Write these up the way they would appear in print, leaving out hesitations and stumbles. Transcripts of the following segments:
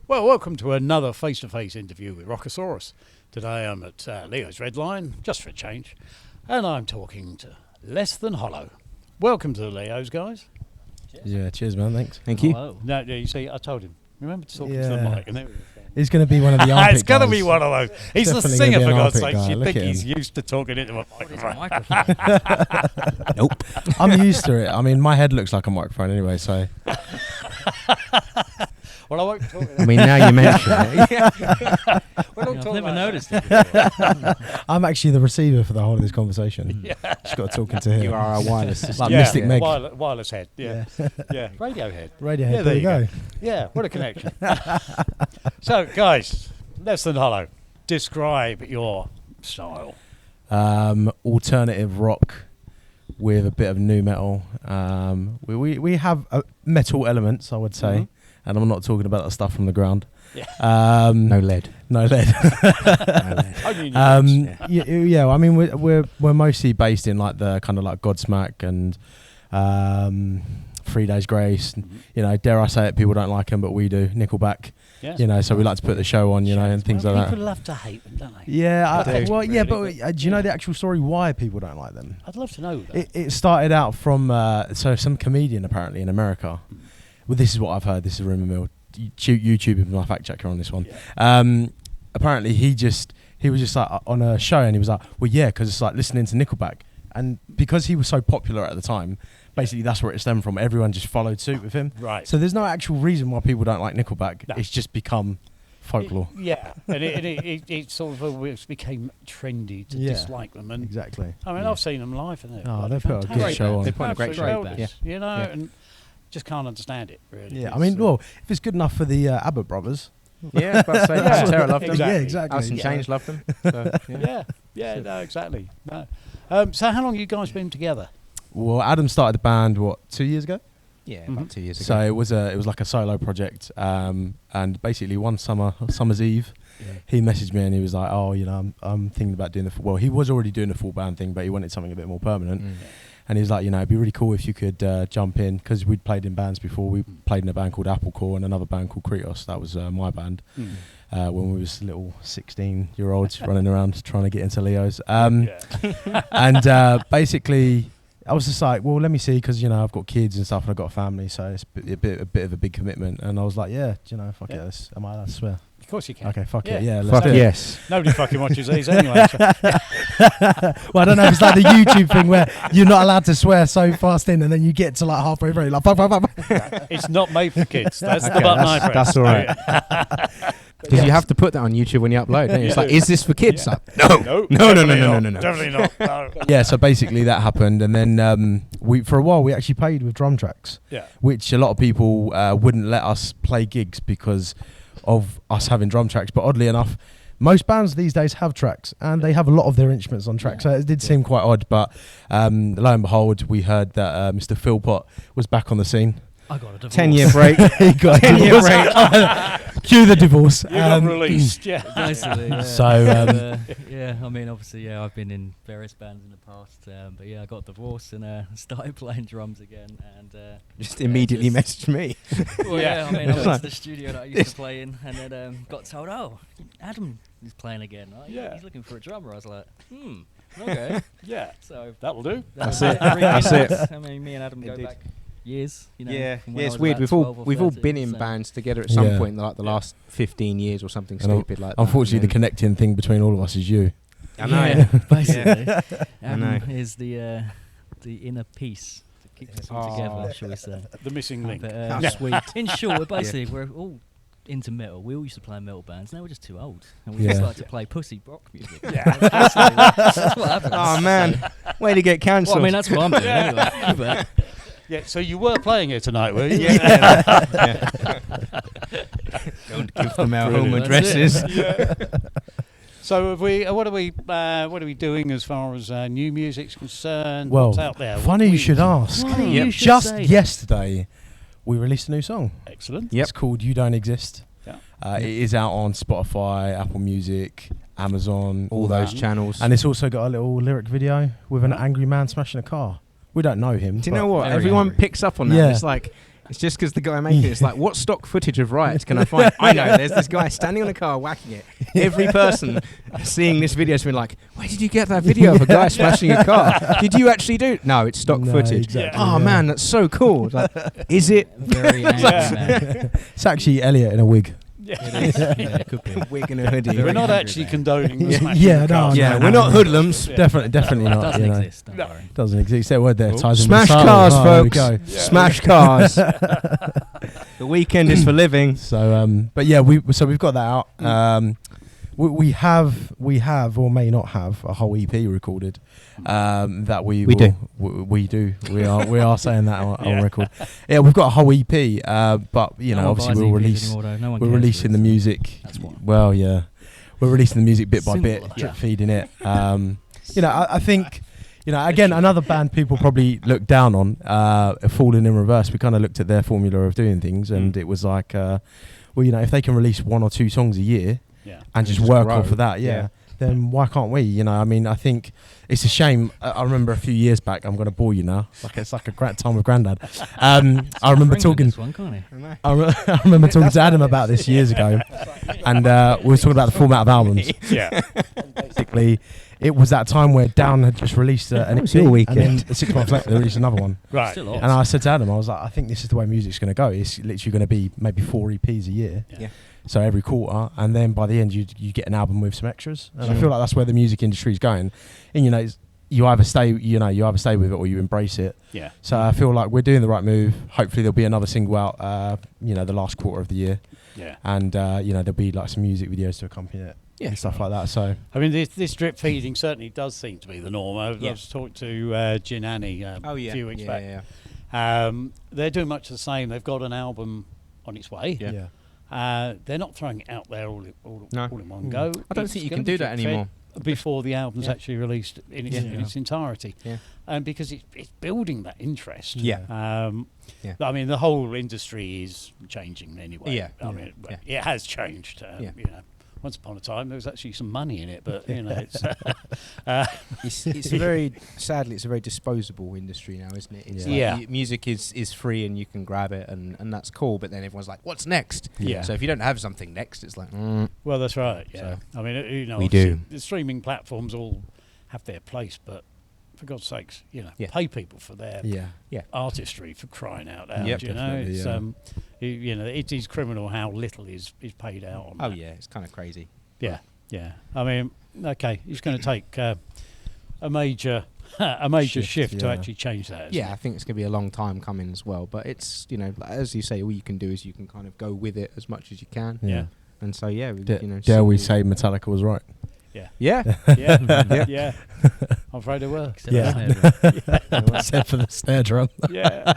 Well, welcome to another Face2Face interview with Rockosaurus. Today I'm at Leo's Red Line, just for a change, and I'm talking to Less Than Hollow. Welcome to the Leo's, guys. Cheers. Yeah, cheers, man. Thanks. Thank you. Hello. No, you see, I told him. Remember to talk to the mic. And he's going to be one of the armpit It's going to be guys. one of those. He's Definitely the singer, for God's armpit sake. guy. You Look think at he's him. used to talking into a microphone. Nope. I'm used to it. I mean, my head looks like a microphone anyway, so... Well, I won't talk. I mean, now you mention it. I've never noticed it before. I'm actually the receiver for the whole of this conversation. Yeah. Just got talking to him. You are a wireless system. Like Mystic Meg. Wireless head. Yeah. Yeah. Radio head. Radiohead, Yeah, there you go. Yeah, what a connection. So, guys, Less Than Hollow, describe your style. Alternative rock with a bit of nu metal. We have metal elements, I would say. And I'm not talking about the stuff from the ground. Yeah. No lead. No lead. Yeah. I mean, we're mostly based in like the kind of like Godsmack and 3 Days Grace. You know, dare I say it, people don't like them, but we do. Nickelback. Yes. You know, so we like to put the show on, you know, and things like that. People love to hate them, don't they? Yeah, They do, well, yeah, really, but do you know the actual story why people don't like them? I'd love to know that. It started out from so some comedian apparently in America. Well, this is what I've heard. This is a rumor mill. YouTube is my fact checker on this one. Yeah. Apparently, he was just like on a show, and he was like, "Well, yeah, because it's like listening to Nickelback," and because he was so popular at the time, basically that's where it stemmed from. Everyone just followed suit with him. Right. So there's no actual reason why people don't like Nickelback. No. It's just become folklore. Yeah, and it sort of always became trendy to dislike them. And exactly. I mean, I've seen them live, and they put a good show on. They put on a great show. You know, and just can't understand it really. Yeah, I mean, well, if it's good enough for the Abbott brothers. Yeah, but say Terror loved them. Exactly. Yeah, exactly. Alice in Chains loved them. So, No, exactly. No. So how long have you guys been together? Well, Adam started the band 2 years ago. Yeah, about 2 years ago. So it was like a solo project, and basically one summer's eve, he messaged me and he was like, "Oh, you know, I'm thinking about doing the he was already doing the full band thing, but he wanted something a bit more permanent." And he was like, you know, it'd be really cool if you could jump in, because we'd played in bands before. We played in a band called Applecore and another band called Kretos. That was my band when we was little 16-year-olds running around trying to get into Leo's. And basically, I was just like, well, let me see, because, you know, I've got kids and stuff and I've got a family, so it's a bit of a big commitment. And I was like, yeah, you know, fuck it. Am I allowed to swear? Of course you can. Okay, fuck it. Yeah, Let's do it. Yes. Nobody fucking watches these anyway. So. Well, I don't know if it's like the YouTube thing where you're not allowed to swear so fast in, and then you get to like halfway through, like fuck. It's not made for kids. That's the button I press. That's all right. Because you have to put that on YouTube when you upload, don't you? It's like, is this for kids? Yeah. Like, No. No. Definitely not. No. Yeah, so basically that happened, and then for a while we actually played with drum tracks, which a lot of people wouldn't let us play gigs because of us having drum tracks. But oddly enough, most bands these days have tracks, and they have a lot of their instruments on tracks. So it did seem quite odd, but lo and behold, we heard that Mr. Philpott was back on the scene. I got a divorce. 10-year break. He got 10-year break. Cue the divorce. You got released, Basically, yeah. So, I mean, obviously, I've been in various bands in the past, but I got divorced and started playing drums again, and just immediately messaged me. Well, I mean, I went to the studio that I used to play in, and then got told, "Oh, Adam is playing again. Right? He's looking for a drummer." I was like, okay, So that will do. That's it. That's it. I mean, me and Adam go back years. You know, it's weird. We've all been in bands together at some point, like the last 15 years or something stupid like that. Unfortunately, the connecting thing between all of us is you. I know. Basically, I know. Is the inner peace that keeps us all together, shall we say? The missing link. But, sweet. In short, we're all into metal. We all used to play in metal bands. Now we're just too old, and we just like to play pussy rock music. That's what happens. Oh man, way to get cancelled. Well, I mean, that's what I'm doing anyway. But yeah, so you were playing here tonight, were you? Don't give them our home addresses. So what are we doing as far as new music's concerned? Well, what's out there? Funny you should ask. Just yesterday, we released a new song. Excellent. It's called "You Don't Exist." It is out on Spotify, Apple Music, Amazon, all those channels, and it's also got a little lyric video with an angry man smashing a car. We don't know him. Do you know what? Everyone picks up on that. Yeah. It's like It's just because the guy making it's like, what stock footage of riots can I find? I know, there's this guy standing on a car whacking it. Every person seeing this video has been like, where did you get that video of a guy smashing a car? Did you actually do it? No, it's stock footage. Exactly, Oh man, that's so cool. Like, is it? Very angry man. It's actually Elliot in a wig. It could be a wig and a hoodie. We're not actually condoning the smashing Yeah, of cars. Yeah, we're not hoodlums. Definitely It not. doesn't you know. exist. Don't worry. Doesn't exist. That word there ties in Smash with the cars, title. There we folks. go. Smash cars. The weekend is for living. So, but yeah, we've got that out. We have or may not have a whole EP recorded. That we do. We do. We are saying that on record. Yeah, we've got a whole EP. But you know, obviously we'll release. We're releasing the music. That's why. Well, yeah, we're releasing the music bit by Simple bit, like drip that. feeding it. You know, I think. You know, again, another band people probably look down on, Falling in Reverse. We kind of looked at their formula of doing things, and it was like, well, you know, if they can release 1 or 2 songs a year and just work grow. off of that, then why can't we? You know, I mean, I think it's a shame. I remember a few years back. I'm going to bore you now. It's like a great time with Grandad. I remember talking. This one, can't he? I remember talking to Adam about this years ago, and we were talking about the format of albums. Yeah. Basically, it was that time where Down had just released an That was EP, your weekend. and then 6 months later they released another one. Right. Still And I said to Adam, I was like, I think this is the way music's going to go. It's literally going to be maybe 4 EPs a year. Yeah. So every quarter, and then by the end you get an album with some extras. And I feel like that's where the music industry is going. And you know, you either stay with it or you embrace it. Yeah. So I feel like we're doing the right move. Hopefully there'll be another single out, you know, the last quarter of the year. Yeah. And you know, there'll be like some music videos to accompany it. Yeah. And stuff like that. So I mean, this drip feeding certainly does seem to be the norm. I was talking to Jinani a few weeks back. They're doing much the same. They've got an album on its way. yeah. They're not throwing it out there all in one go. I don't It's think you gonna can do be that drip fed anymore. before the album's actually released in its entirety. Yeah. And because it's building that interest. Yeah. I mean, the whole industry is changing anyway. Yeah. I mean, it has changed. You know, once upon a time there was actually some money in it, but you know, It's a very sadly it's a very disposable industry now, isn't it? It's like music is free and you can grab it and that's cool. But then everyone's like, "What's next?" Yeah. So if you don't have something next, it's like, well, that's right. Yeah. So I mean, you know, we obviously do. the streaming platforms all have their place, but for God's sakes, you know, pay people for their artistry, for crying out loud. Yep, you know, definitely, it's you know, it is criminal how little is paid out on. Oh that. yeah, it's kind of crazy. Yeah. I mean, okay, it's going to take a major shift to actually change that. Yeah, I think it's going to be a long time coming as well. But it's, you know, as you say, all you can do is you can kind of go with it as much as you can. Yeah. And so you know, Dare we say Metallica was right? yeah. Yeah. I'm afraid there were. Except for the snare drum. Yeah.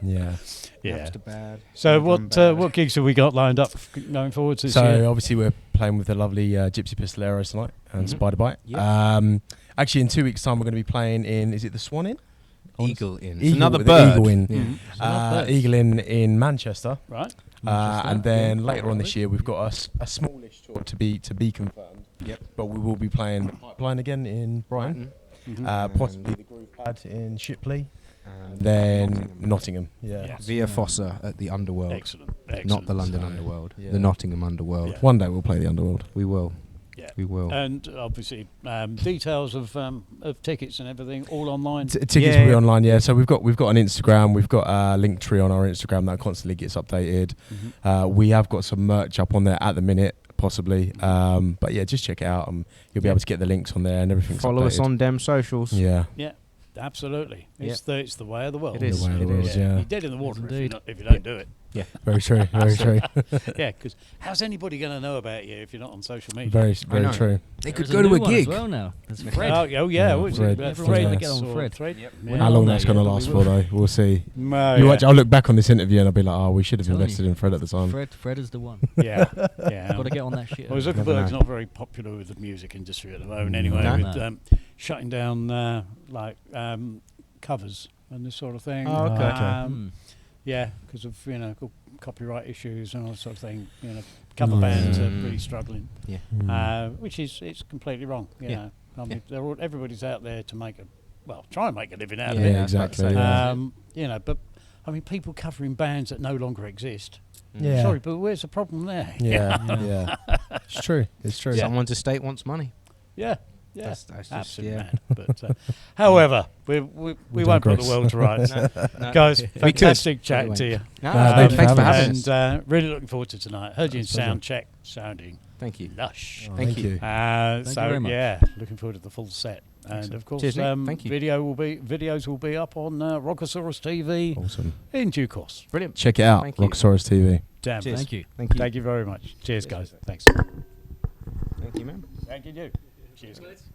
Yeah. Yeah. Bad. So what gigs have we got lined up going forward this year? So obviously we're playing with the lovely Gypsy Pistoleros tonight and Spider Bite. Yep. Actually in 2 weeks' time we're going to be playing in, is it the Swan Inn? Eagle Inn. Eagle, Another the bird. Eagle Inn. Birds. Eagle Inn in Manchester. Right. And then later on this year we've got a smallish tour to be confirmed. Yep. But we will be playing the Pipeline again in Brighton. Possibly the Groove Pad in Shipley. And then Nottingham. Via Fossa at the Underworld. Excellent. Not the London Underworld. The Nottingham Underworld. Yeah. One day we'll play the Underworld. We will. Yeah. We will. And obviously details of tickets and everything all online. Tickets will be online, yeah. So we've got an Instagram, we've got a link tree on our Instagram that constantly gets updated. We have got some merch up on there at the minute, possibly. But yeah, just check it out. You'll be able to get the links on there and everything. Follow us on Dem Socials. Yeah. Yeah. Absolutely. It's the way of the world. It is. The way of the It world, is. yeah. You're dead in the water Indeed. if you don't do it. Yeah. Very true, very true. Yeah, because how's anybody going to know about you if you're not on social media? Very know. true. They There's could go to new a one gig. as well now. There's Fred. Oh yeah. What is Fred. it? Everyone's trying to get on Fred. Yeah. How long that's going to last for, though, we'll see. You watch, I'll look back on this interview and I'll be like, oh, we should have Telling invested you. in Fred at the time. Fred is the one. Yeah. Got to get on that shit. Well, Never Zuckerberg's know. not very popular with the music industry at the moment anyway, No. with shutting down covers and this sort of thing. Oh, okay. Yeah, because of copyright issues and all that sort of thing. Cover bands are really struggling. Yeah. Which it's completely wrong. You Yeah. know, I mean, everybody's out there to try and make a living out of Yeah, it. exactly. say. Yeah. But I mean, people covering bands that no longer exist. Yeah. Sorry, but where's the problem there? Yeah. It's true. It's true. Someone's estate wants money. Yeah. That's just, Absolutely yeah. mad. But, however, we won't put the digress. world to rights. No. Guys, We could. fantastic chatting to you. No, thank you thanks for for having having us. And really looking forward to tonight. Heard you in That's a pleasure. sound check, sounding Thank you. lush. Oh, Thank you. you very much. Yeah, looking forward to the full set. And Excellent. of course, Cheers, Nick. Thank you. videos will be up on Rockosaurus TV Awesome. in due course. Brilliant. Check it out. Thank you. Rockosaurus TV. Damn. Cheers. Thank you. Thank you. Thank you very much. Cheers, guys. Thanks. Thank you, man. Thank you. Cheers, guys.